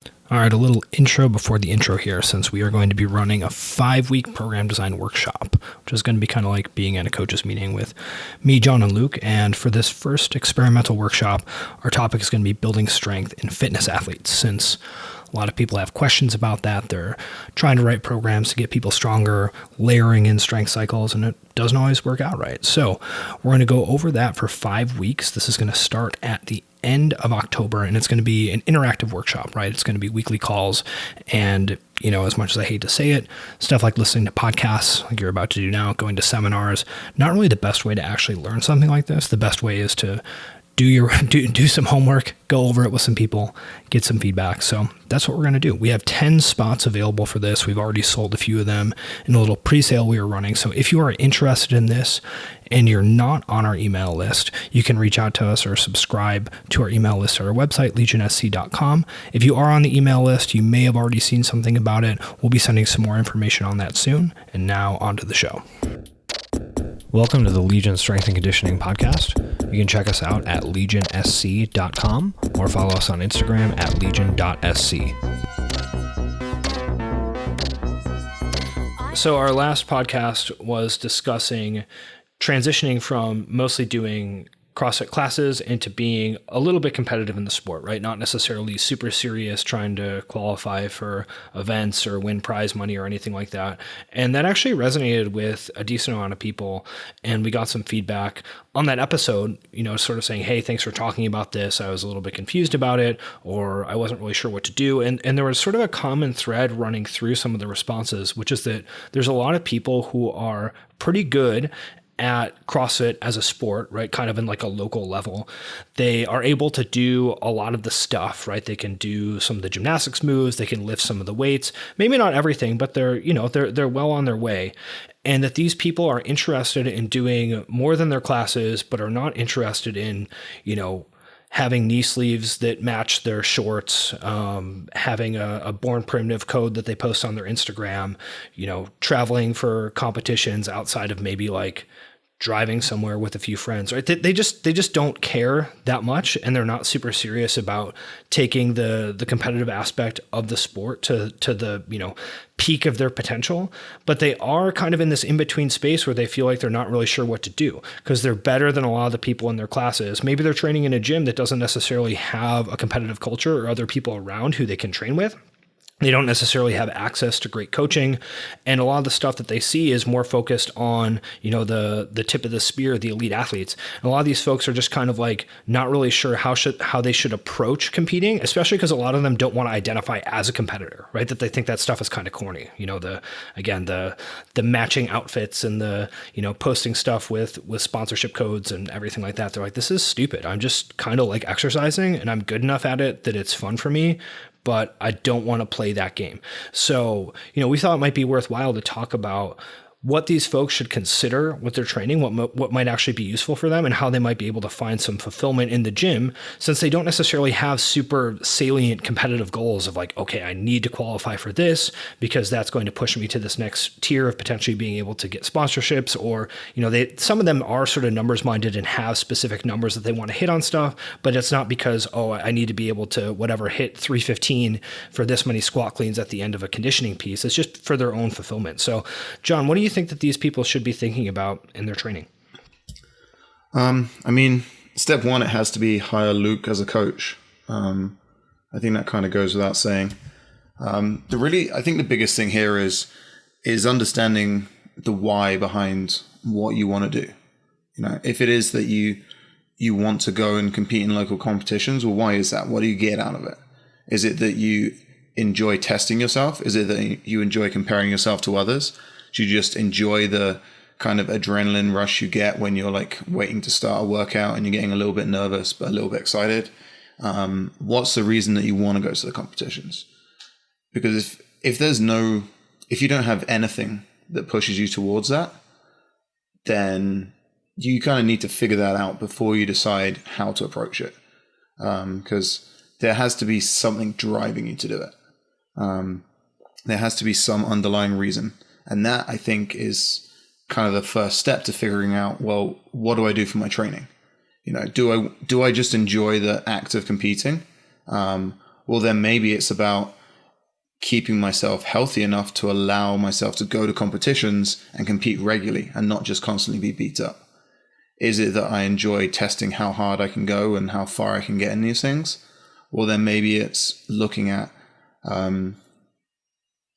All right, a little intro before the intro here, since we are going to be running a 5-week program design workshop, which is going to be kind of like being at a coach's meeting with me, John, and Luke. And for this first experimental workshop, our topic is going to be building strength in fitness athletes, since a lot of people have questions about that. They're trying to write programs to get people stronger, layering in strength cycles, and it doesn't always work out right. So we're going to go over that for 5 weeks. This is going to start at the end of October, and it's going to be an interactive workshop, right? It's going to be weekly calls, and as much as I hate to say it, stuff like listening to podcasts like you're about to do now, going to seminars, not really the best way to actually learn something like this. The best way is to do some homework, go over it with some people, get some feedback. So that's what we're going to do. We have 10 spots available for this. We've already sold a few of them in a little pre-sale we were running. So if you are interested in this and you're not on our email list, you can reach out to us or subscribe to our email list at our website, legionsc.com. If you are on the email list, you may have already seen something about it. We'll be sending some more information on that soon. And now on to the show. Welcome to the Legion Strength and Conditioning Podcast. You can check us out at legionsc.com or follow us on Instagram at legion.sc. So our last podcast was discussing transitioning from mostly doing CrossFit classes into being a little bit competitive in the sport, right? Not necessarily super serious trying to qualify for events or win prize money or anything like that. And that actually resonated with a decent amount of people. And we got some feedback on that episode, sort of saying, hey, thanks for talking about this. I was a little bit confused about it, or I wasn't really sure what to do. And there was sort of a common thread running through some of the responses, which is that there's a lot of people who are pretty good at CrossFit as a sport, right? Kind of in like a local level. They are able to do a lot of the stuff, right? They can do some of the gymnastics moves, they can lift some of the weights, maybe not everything, but they're well on their way. And that these people are interested in doing more than their classes, but are not interested in, having knee sleeves that match their shorts, having a Born Primitive code that they post on their Instagram, traveling for competitions outside of maybe like driving somewhere with a few friends, right? They just don't care that much, and they're not super serious about taking the competitive aspect of the sport to the peak of their potential. But they are kind of in this in-between space where they feel like they're not really sure what to do because they're better than a lot of the people in their classes. Maybe they're training in a gym that doesn't necessarily have a competitive culture or other people around who they can train with. They don't necessarily have access to great coaching. And a lot of the stuff that they see is more focused on, the tip of the spear, the elite athletes. And a lot of these folks are just kind of like not really sure how they should approach competing, especially because a lot of them don't want to identify as a competitor, right? That they think that stuff is kind of corny. The matching outfits and the, posting stuff with sponsorship codes and everything like that. They're like, this is stupid. I'm just kind of like exercising and I'm good enough at it that it's fun for me, but I don't want to play that game. So, we thought it might be worthwhile to talk about what these folks should consider with their training, what might actually be useful for them, and how they might be able to find some fulfillment in the gym, since they don't necessarily have super salient competitive goals of like, okay, I need to qualify for this because that's going to push me to this next tier of potentially being able to get sponsorships, or, some of them are sort of numbers minded and have specific numbers that they want to hit on stuff, but it's not because, I need to be able to hit 315 for this many squat cleans at the end of a conditioning piece. It's just for their own fulfillment. So, John, what do you think that these people should be thinking about in their training? Step one, it has to be hire Luke as a coach. I think that kind of goes without saying. I think the biggest thing here is understanding the why behind what you want to do. If it is that you want to go and compete in local competitions, well, why is that? What do you get out of it? Is it that you enjoy testing yourself? Is it that you enjoy comparing yourself to others? Do you just enjoy the kind of adrenaline rush you get when you're like waiting to start a workout and you're getting a little bit nervous but a little bit excited? What's the reason that you want to go to the competitions? Because if you don't have anything that pushes you towards that, then you kind of need to figure that out before you decide how to approach it. Because there has to be something driving you to do it. There has to be some underlying reason. And that, I think, is kind of the first step to figuring out, well, what do I do for my training? Do I just enjoy the act of competing? Or well, then maybe it's about keeping myself healthy enough to allow myself to go to competitions and compete regularly and not just constantly be beat up. Is it that I enjoy testing how hard I can go and how far I can get in these things? Well, then maybe it's looking at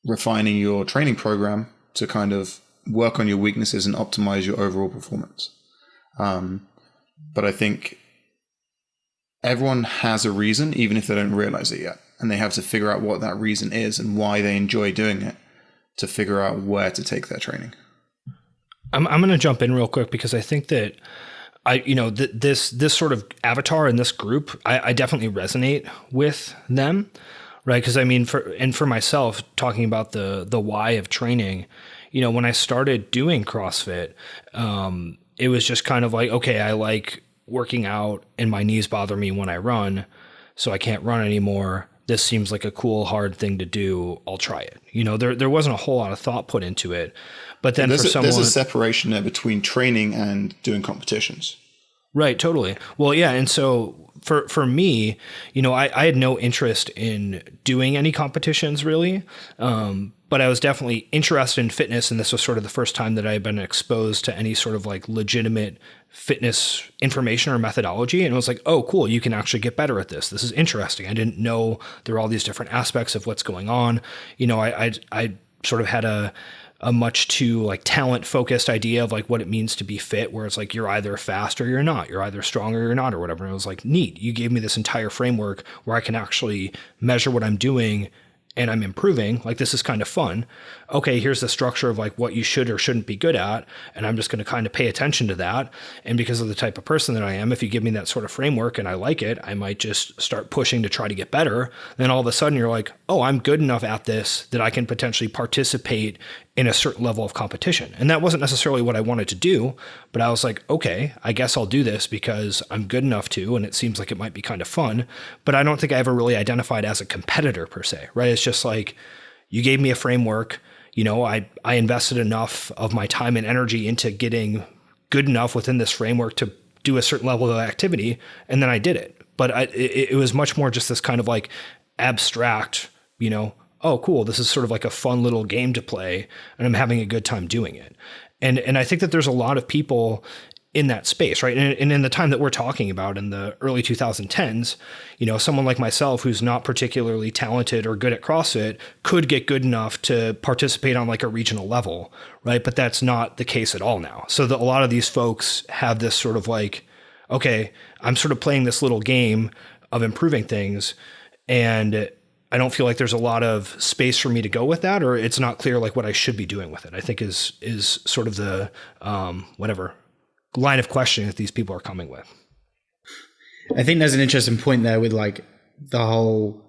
refining your training program to kind of work on your weaknesses and optimize your overall performance. But I think everyone has a reason, even if they don't realize it yet. And they have to figure out what that reason is and why they enjoy doing it to figure out where to take their training. I'm going to jump in real quick because I think that this sort of avatar in this group, I definitely resonate with them, right? Because I mean, for myself, talking about the why of training, when I started doing CrossFit, it was just kind of like, okay, I like working out and my knees bother me when I run, so I can't run anymore. This seems like a cool, hard thing to do. I'll try it. There wasn't a whole lot of thought put into it. But then there's a separation there between training and doing competitions. Right, totally. Well, yeah. And so for me, I had no interest in doing any competitions really. But I was definitely interested in fitness. And this was sort of the first time that I had been exposed to any sort of like legitimate fitness information or methodology. And it was like, oh, cool. You can actually get better at this. This is interesting. I didn't know there were all these different aspects of what's going on. I sort of had a much too like talent focused idea of like what it means to be fit, where it's like, you're either fast or you're not, you're either strong or you're not, or whatever. And it was like, neat. You gave me this entire framework where I can actually measure what I'm doing and I'm improving. Like, this is kind of fun. Okay, here's the structure of like what you should or shouldn't be good at. And I'm just going to kind of pay attention to that. And because of the type of person that I am, if you give me that sort of framework and I like it, I might just start pushing to try to get better. Then all of a sudden you're like, oh, I'm good enough at this that I can potentially participate in a certain level of competition. And that wasn't necessarily what I wanted to do, but I was like, okay, I guess I'll do this because I'm good enough to, and it seems like it might be kind of fun. But I don't think I ever really identified as a competitor per se, right? It's just like, you gave me a framework, I invested enough of my time and energy into getting good enough within this framework to do a certain level of activity, and then I did it. But it was much more just this kind of like abstract, oh, cool, this is sort of like a fun little game to play, and I'm having a good time doing it. And I think that there's a lot of people in that space, right? And in the time that we're talking about, in the early 2010s, someone like myself who's not particularly talented or good at CrossFit could get good enough to participate on like a regional level, right? But that's not the case at all now. So a lot of these folks have this sort of like, okay, I'm sort of playing this little game of improving things, and I don't feel like there's a lot of space for me to go with that, or it's not clear like what I should be doing with it, I think is sort of the line of questioning that these people are coming with. I think there's an interesting point there with like the whole,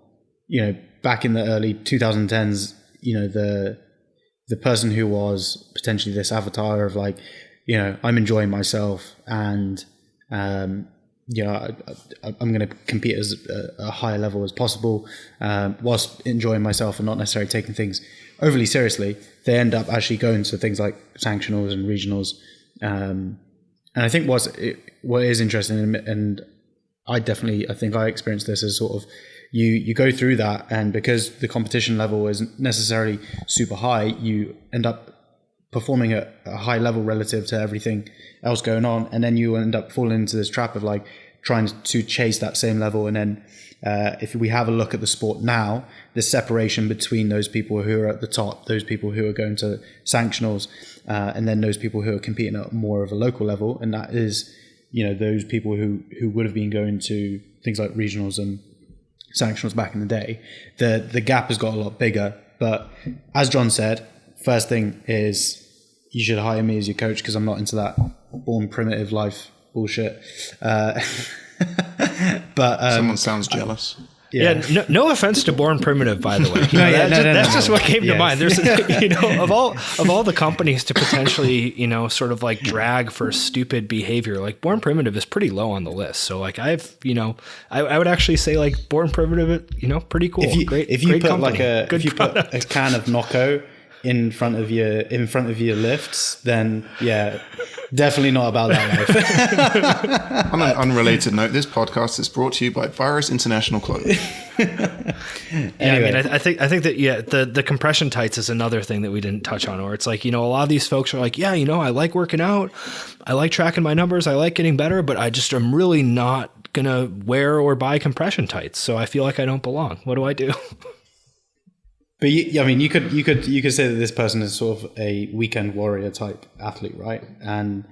back in the early 2010s, the person who was potentially this avatar of like, I'm enjoying myself and, I'm going to compete as a higher level as possible, whilst enjoying myself and not necessarily taking things overly seriously. They end up actually going to things like sanctionals and regionals. And I think what is interesting, and I think I experienced this as sort of, you go through that, and because the competition level isn't necessarily super high, you end up performing at a high level relative to everything else going on, and then you end up falling into this trap of like trying to chase that same level. And then if we have a look at the sport now, the separation between those people who are at the top, those people who are going to sanctionals, and then those people who are competing at more of a local level, and that is, those people who would have been going to things like regionals and sanctionals back in the day, the gap has got a lot bigger. But as John said, first thing is you should hire me as your coach, because I'm not into that born primitive life bullshit. But someone sounds jealous. Yeah, no offense to Born Primitive, by the way. That's just what came to mind. There's, of all the companies to potentially, sort of like drag for stupid behavior, like Born Primitive is pretty low on the list. So like I would actually say like Born Primitive, pretty cool. If you put company. Like a can of Nocco in front of your lifts, then yeah, definitely not about that life. On an unrelated note, this podcast is brought to you by Virus International Clothing. Anyway. I mean, I think that the compression tights is another thing that we didn't touch on, where it's like, a lot of these folks are like, yeah, I like working out, I like tracking my numbers, I like getting better, but I just am really not gonna wear or buy compression tights, so I feel like I don't belong. What do I do? But you could say that this person is sort of a weekend warrior type athlete, right? And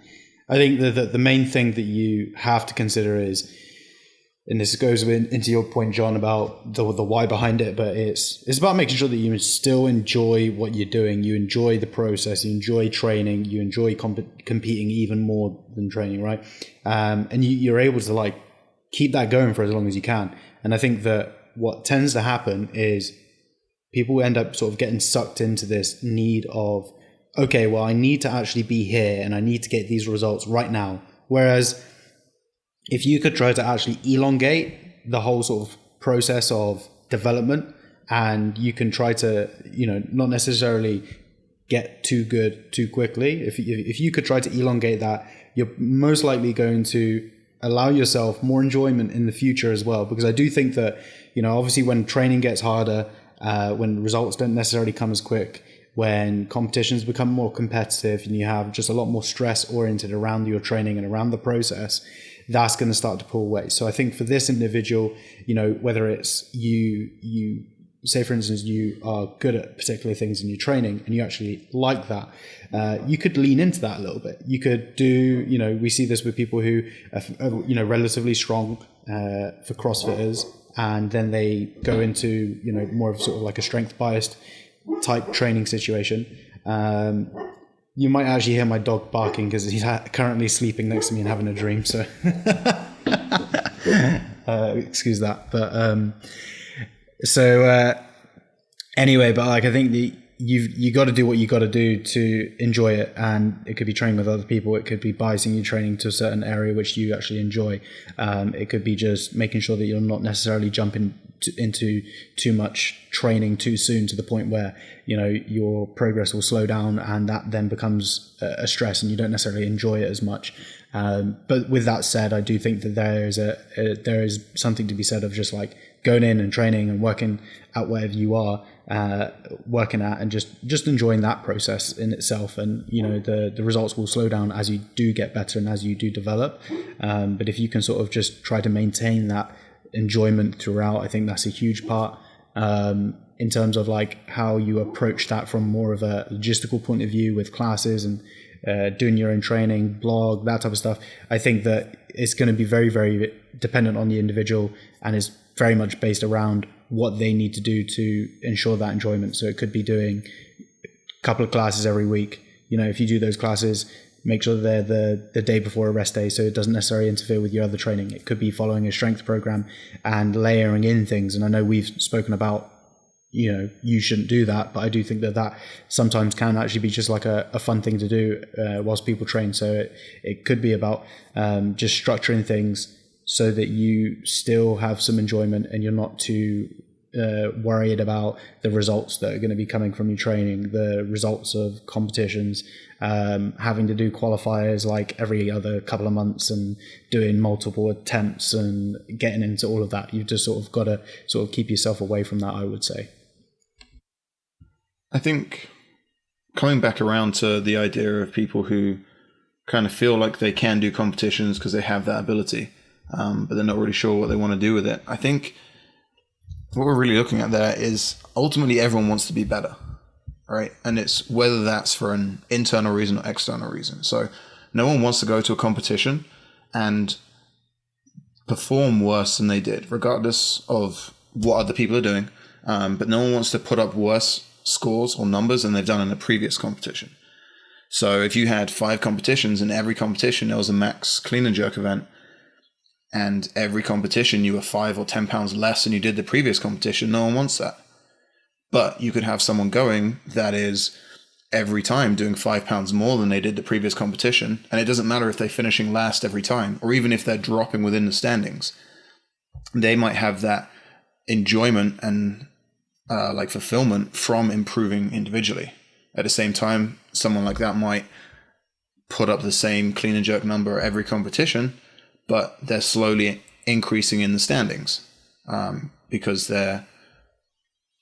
I think that the main thing that you have to consider is, and this goes into your point, John, about the why behind it, but it's about making sure that you still enjoy what you're doing. You enjoy the process, you enjoy training, you enjoy competing even more than training, right? And you're able to like keep that going for as long as you can. And I think that what tends to happen is people end up sort of getting sucked into this need of, okay, well, I need to actually be here and I need to get these results right now. Whereas if you could try to actually elongate the whole sort of process of development, and you can try to, not necessarily get too good too quickly. If you could try to elongate that, you're most likely going to allow yourself more enjoyment in the future as well. Because I do think that, obviously when training gets harder, when results don't necessarily come as quick, when competitions become more competitive and you have just a lot more stress oriented around your training and around the process, that's going to start to pull away. So I think for this individual, whether it's you say, for instance, you are good at particular things in your training and you actually like that, you could lean into that a little bit. You could do, we see this with people who are, relatively strong for CrossFitters, and then they go into, more of sort of like a strength biased type training situation. You might actually hear my dog barking because he's currently sleeping next to me and having a dream. So excuse that. But anyway, but like I think you got to do what you got to do to enjoy it, and it could be training with other people. It could be biasing your training to a certain area which you actually enjoy. It could be just making sure that you're not necessarily jumping into too much training too soon to the point where your progress will slow down, and that then becomes a stress and you don't necessarily enjoy it as much. But with that said, I do think that there is something to be said of just like going in and training and working at whatever you are working at, and just enjoying that process in itself. And the results will slow down as you do get better and as you do develop. But if you can sort of just try to maintain that enjoyment throughout, I think that's a huge part in terms of like how you approach that from more of a logistical point of view with classes and doing your own training, blog, that type of stuff. I think that it's going to be very, very dependent on the individual, and is very much based around what they need to do to ensure that enjoyment. So it could be doing a couple of classes every week. If you do those classes, make sure they're the day before a rest day, so it doesn't necessarily interfere with your other training. It could be following a strength program and layering in things. And I know we've spoken about, you shouldn't do that, but I do think that sometimes can actually be just like a fun thing to do whilst people train. So it could be about just structuring things so that you still have some enjoyment and you're not too worried about the results that are going to be coming from your training, the results of competitions, having to do qualifiers like every other couple of months and doing multiple attempts and getting into all of that. You've just sort of got to sort of keep yourself away from that, I would say. I think coming back around to the idea of people who kind of feel like they can do competitions because they have that ability, but they're not really sure what they want to do with it. I think what we're really looking at there is ultimately everyone wants to be better, right? And it's whether that's for an internal reason or external reason. So no one wants to go to a competition and perform worse than they did, regardless of what other people are doing. But no one wants to put up worse scores or numbers than they've done in a previous competition. So if you had 5 competitions and every competition there was a max clean and jerk event, and every competition you were 5 or 10 pounds less than you did the previous competition, no one wants that. But you could have someone going that is every time doing 5 pounds more than they did the previous competition, and it doesn't matter if they're finishing last every time, or even if they're dropping within the standings. They might have that enjoyment and like fulfillment from improving individually. At the same time, someone like that might put up the same clean and jerk number every competition, but they're slowly increasing in the standings because they're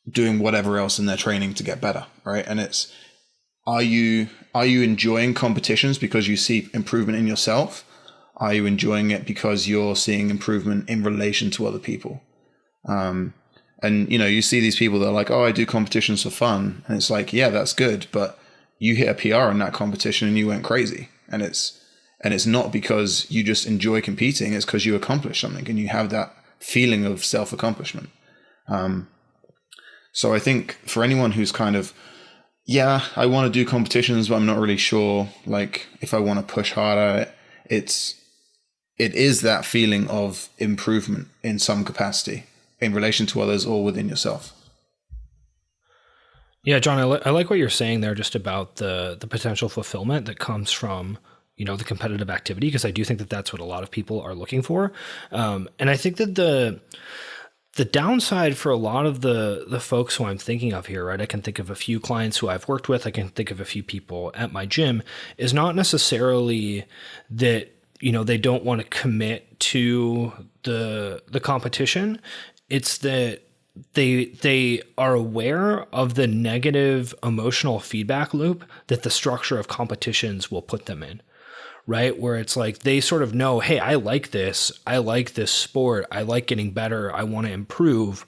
doing whatever else in their training to get better, right? And it's, are you enjoying competitions because you see improvement in yourself? Are you enjoying it because you're seeing improvement in relation to other people? And, you know, you see these people that are like, oh, I do competitions for fun. And it's like, yeah, that's good. But you hit a PR in that competition and you went crazy. And it's not because you just enjoy competing. It's because you accomplish something and you have that feeling of self-accomplishment. So I think for anyone who's kind of, yeah, I want to do competitions, but I'm not really sure, like, if I want to push hard at it, it is that feeling of improvement in some capacity in relation to others or within yourself. Yeah, John, I like what you're saying there just about the potential fulfillment that comes from, you know, the competitive activity, because I do think that that's what a lot of people are looking for. And I think that the downside for a lot of the folks who I'm thinking of here, right, I can think of a few clients who I've worked with, I can think of a few people at my gym, is not necessarily that, you know, they don't want to commit to the competition. It's that they are aware of the negative emotional feedback loop that the structure of competitions will put them in, right? Where it's like they sort of know, hey, I like this sport, I like getting better, I want to improve,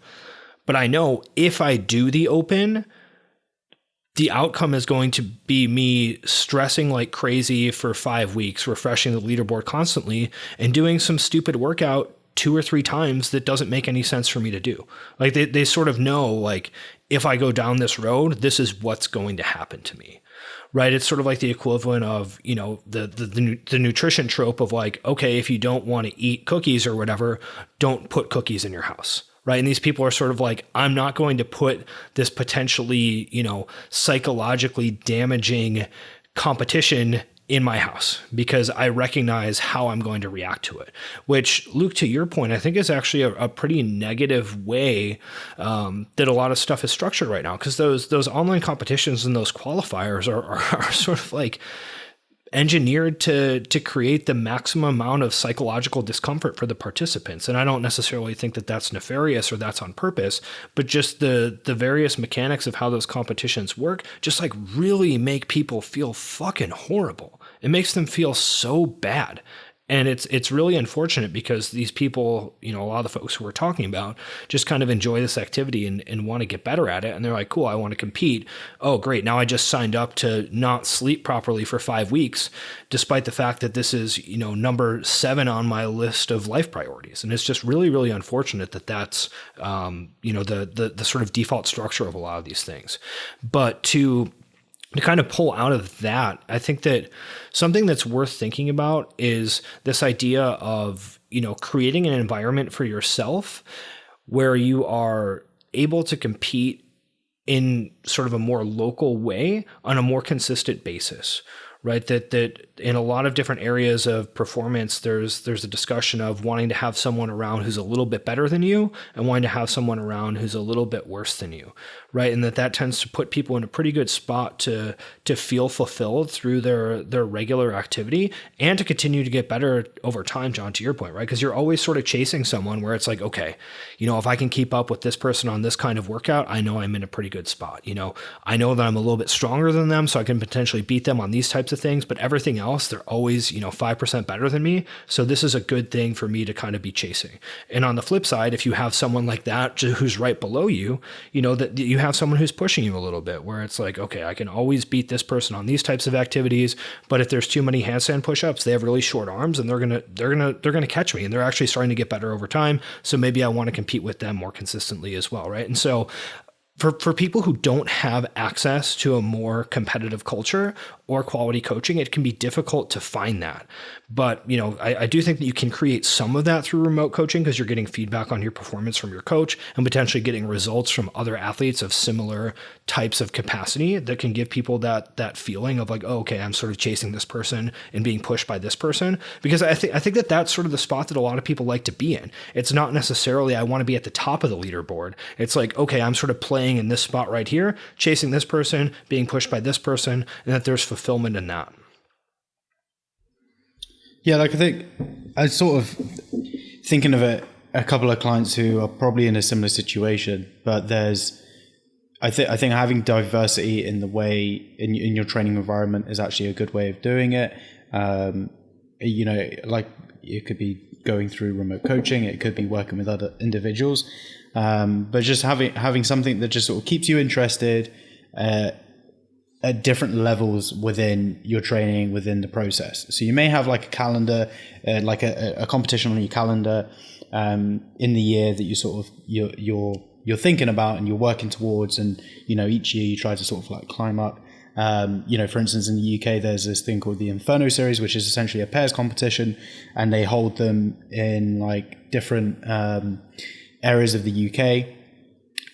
but I know if I do the open, the outcome is going to be me stressing like crazy for 5 weeks, refreshing the leaderboard constantly, and doing some stupid workout 2 or 3 times that doesn't make any sense for me to do. Like they sort of know, like, if I go down this road, this is what's going to happen to me, right? It's sort of like the equivalent of, you know, the nutrition trope of like, okay, if you don't want to eat cookies or whatever, don't put cookies in your house. Right. And these people are sort of like, I'm not going to put this potentially, you know, psychologically damaging competition in my house because I recognize how I'm going to react to it, which, Luke, to your point, I think is actually a pretty negative way that a lot of stuff is structured right now, because those online competitions and those qualifiers are sort of like engineered to create the maximum amount of psychological discomfort for the participants. And I don't necessarily think that that's nefarious or that's on purpose, but just the various mechanics of how those competitions work just like really make people feel fucking horrible. It makes them feel so bad. And it's really unfortunate because these people, you know, a lot of the folks who we're talking about just kind of enjoy this activity and want to get better at it. And they're like, cool, I want to compete. Oh, great. Now I just signed up to not sleep properly for 5 weeks, despite the fact that this is, you know, number 7 on my list of life priorities. And it's just really, really unfortunate that that's, you know, the sort of default structure of a lot of these things. But to kind of pull out of that, I think that something that's worth thinking about is this idea of, you know, creating an environment for yourself where you are able to compete in sort of a more local way on a more consistent basis, right? That in a lot of different areas of performance, there's a discussion of wanting to have someone around who's a little bit better than you and wanting to have someone around who's a little bit worse than you, right? And that tends to put people in a pretty good spot to feel fulfilled through their regular activity and to continue to get better over time, John, to your point, right? Because you're always sort of chasing someone where it's like, okay, you know, if I can keep up with this person on this kind of workout, I know I'm in a pretty good spot. You know, I know that I'm a little bit stronger than them, so I can potentially beat them on these types of things, but everything else, they're always, you know, 5% better than me. So this is a good thing for me to kind of be chasing. And on the flip side, if you have someone like that who's right below you, you know, that you have someone who's pushing you a little bit where it's like, okay, I can always beat this person on these types of activities, but if there's too many handstand push-ups, they have really short arms and they're going to catch me, and they're actually starting to get better over time. So maybe I want to compete with them more consistently as well, right? And so for people who don't have access to a more competitive culture or quality coaching, it can be difficult to find that. But, you know, I do think that you can create some of that through remote coaching because you're getting feedback on your performance from your coach and potentially getting results from other athletes of similar types of capacity that can give people that feeling of like, oh, okay, I'm sort of chasing this person and being pushed by this person. Because I think that that's sort of the spot that a lot of people like to be in. It's not necessarily I want to be at the top of the leaderboard. It's like, okay, I'm sort of playing playing in this spot right here, chasing this person, being pushed by this person, and that there's fulfillment in that. Yeah, like I think I sort of thinking of a couple of clients who are probably in a similar situation, but I think having diversity in the way in your training environment is actually a good way of doing it. Like it could be going through remote coaching, it could be working with other individuals, but just having something that just sort of keeps you interested at different levels within your training, within the process. So you may have like a calendar, like a competition on your calendar in the year that you sort of you're thinking about and you're working towards, and each year you try to sort of like climb up. For instance, in the UK, there's this thing called the Inferno Series, which is essentially a pairs competition, and they hold them in like different areas of the UK.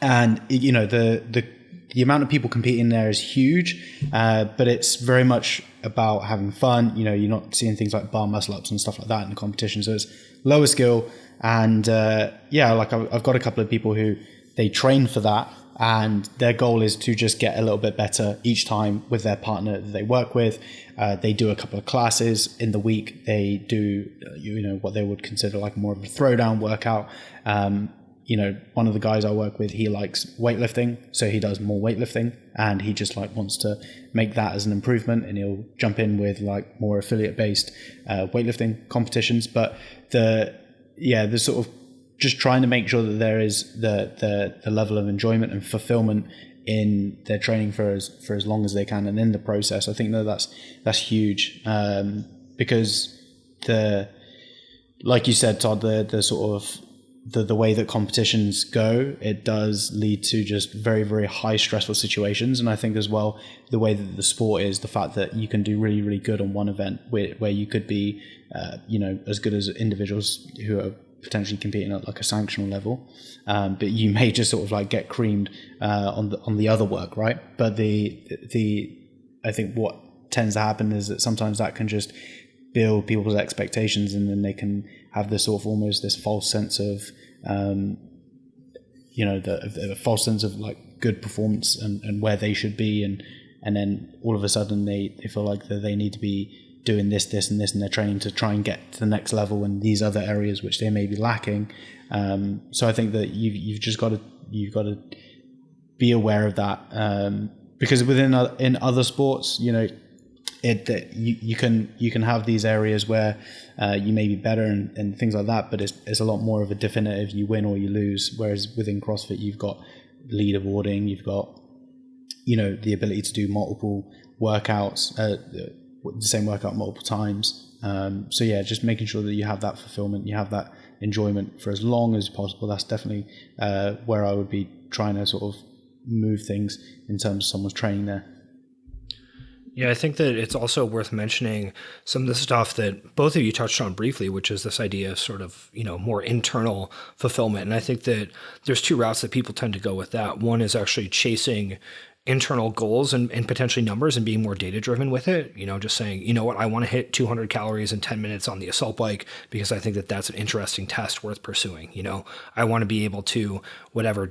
And the amount of people competing there is huge, but it's very much about having fun. You're not seeing things like bar muscle ups and stuff like that in the competition, so it's lower skill. And like I've got a couple of people who they train for that, and their goal is to just get a little bit better each time with their partner that they work with. They do a couple of classes in the week. They do, what they would consider like more of a throwdown workout. One of the guys I work with, he likes weightlifting, so he does more weightlifting, and he just like wants to make that as an improvement, and he'll jump in with like more affiliate-based weightlifting competitions. But the sort of just trying to make sure that there is the level of enjoyment and fulfillment in their training for as long as they can, and in the process, I think that's huge, because like you said, Todd, the sort of the way that competitions go, it does lead to just very, very high stressful situations. And I think as well, the way that the sport is, the fact that you can do really, really good on one event where you could be, as good as individuals who are potentially competing at like a sanctional level, but you may just sort of like get creamed on the other work, right? But I think what tends to happen is that sometimes that can just build people's expectations, and then they can have this sort of almost this false sense of the false sense of like good performance and where they should be, and then all of a sudden they feel like that they need to be doing this and this in their training to try and get to the next level in these other areas which they may be lacking. So I think that you've got to be aware of that, because in other sports, you can have these areas where you may be better and things like that, but it's a lot more of a definitive you win or you lose. Whereas within CrossFit, you've got leaderboarding, you've got the ability to do multiple workouts, the same workout multiple times. So yeah, just making sure that you have that fulfillment, you have that enjoyment for as long as possible. That's definitely where I would be trying to sort of move things in terms of someone's training there. Yeah, I think that it's also worth mentioning some of the stuff that both of you touched on briefly, which is this idea of sort of, more internal fulfillment. And I think that there's two routes that people tend to go with that. One is actually chasing internal goals and potentially numbers and being more data driven with it, just saying, I want to hit 200 calories in 10 minutes on the assault bike because I think that that's an interesting test worth pursuing. I want to be able to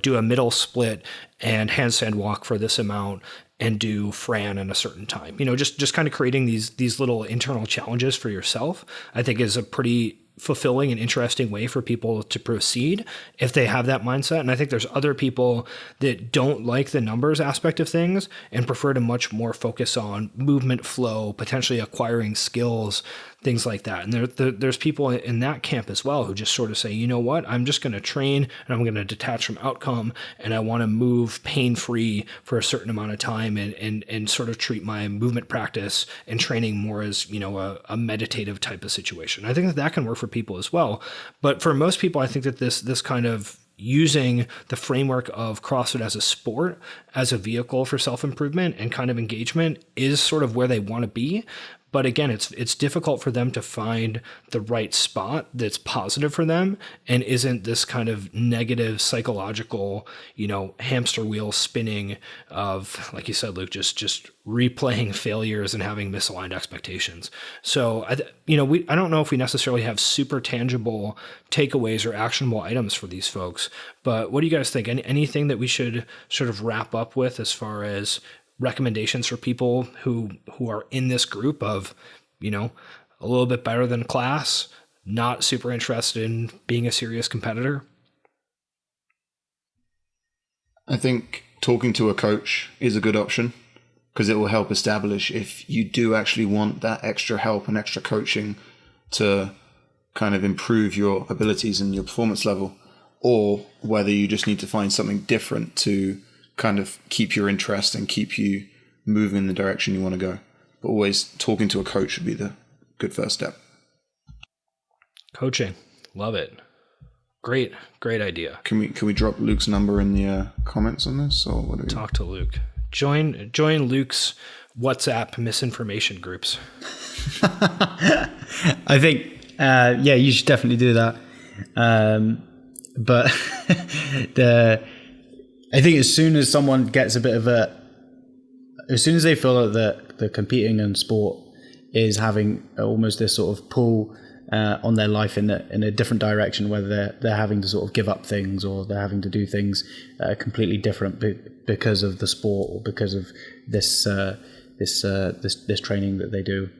do a middle split and handstand walk for this amount and do Fran in a certain time. Just kind of creating these little internal challenges for yourself, I think is a pretty fulfilling and interesting way for people to proceed if they have that mindset. And I think there's other people that don't like the numbers aspect of things and prefer to much more focus on movement flow, potentially acquiring skills, things like that. And there's people in that camp as well who just sort of say, I'm just going to train and I'm going to detach from outcome, and I want to move pain-free for a certain amount of time and sort of treat my movement practice and training more as, a meditative type of situation. I think that can work for people as well. But for most people, I think that this kind of using the framework of CrossFit as a sport, as a vehicle for self-improvement and kind of engagement is sort of where they want to be. But again, it's difficult for them to find the right spot that's positive for them and isn't this kind of negative psychological, hamster wheel spinning of, like you said, Luke, just replaying failures and having misaligned expectations. So, I don't know if we necessarily have super tangible takeaways or actionable items for these folks, but what do you guys think? Anything that we should sort of wrap up with as far as recommendations for people who are in this group of, a little bit better than class, not super interested in being a serious competitor? I think talking to a coach is a good option because it will help establish if you do actually want that extra help and extra coaching to kind of improve your abilities and your performance level, or whether you just need to find something different to kind of keep your interest and keep you moving in the direction you want to go. But always talking to a coach would be the good first step. Coaching. Love it. Great idea. Can we drop Luke's number in the comments on this, or what do we talk to Luke? Join Luke's WhatsApp misinformation groups. I think you should definitely do that. But I think as soon as someone gets as soon as they feel that the competing in sport is having almost this sort of pull on their life in a different direction, whether they're having to sort of give up things or they're having to do things completely different because of the sport or because of this training that they do,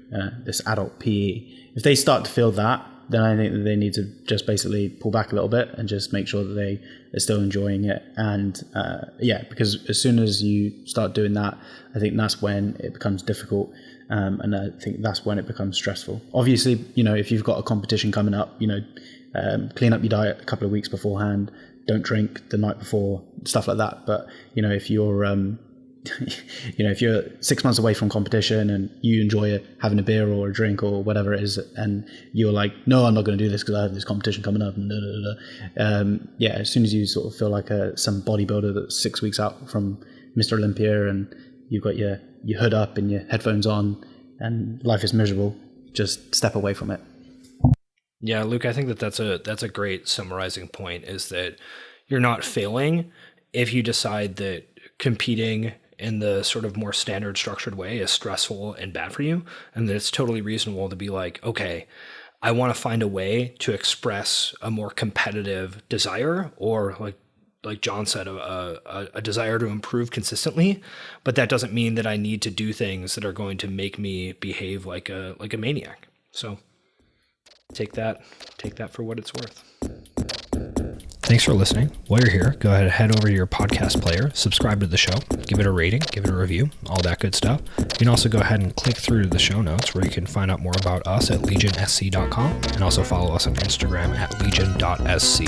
this adult PE. If they start to feel that, then I think that they need to just basically pull back a little bit and just make sure that they are still enjoying it. And because as soon as you start doing that, I think that's when it becomes difficult. And I think that's when it becomes stressful. Obviously, if you've got a competition coming up, clean up your diet a couple of weeks beforehand, don't drink the night before, stuff like that. But, if you're, if you're 6 months away from competition and you enjoy having a beer or a drink or whatever it is, and you're like, no, I'm not going to do this because I have this competition coming up. And as soon as you sort of feel like some bodybuilder that's 6 weeks out from Mr. Olympia and you've got your hood up and your headphones on and life is miserable, just step away from it. Yeah, Luke, I think that's a great summarizing point, is that you're not failing if you decide that competing in the sort of more standard structured way is stressful and bad for you, and that it's totally reasonable to be like, okay, I want to find a way to express a more competitive desire, or like John said, a desire to improve consistently, but that doesn't mean that I need to do things that are going to make me behave like a maniac. So take that for what it's worth. Thanks for listening. While you're here, go ahead and head over to your podcast player, subscribe to the show, give it a rating, give it a review, all that good stuff. You can also go ahead and click through to the show notes where you can find out more about us at legionsc.com, and also follow us on Instagram at legion.sc.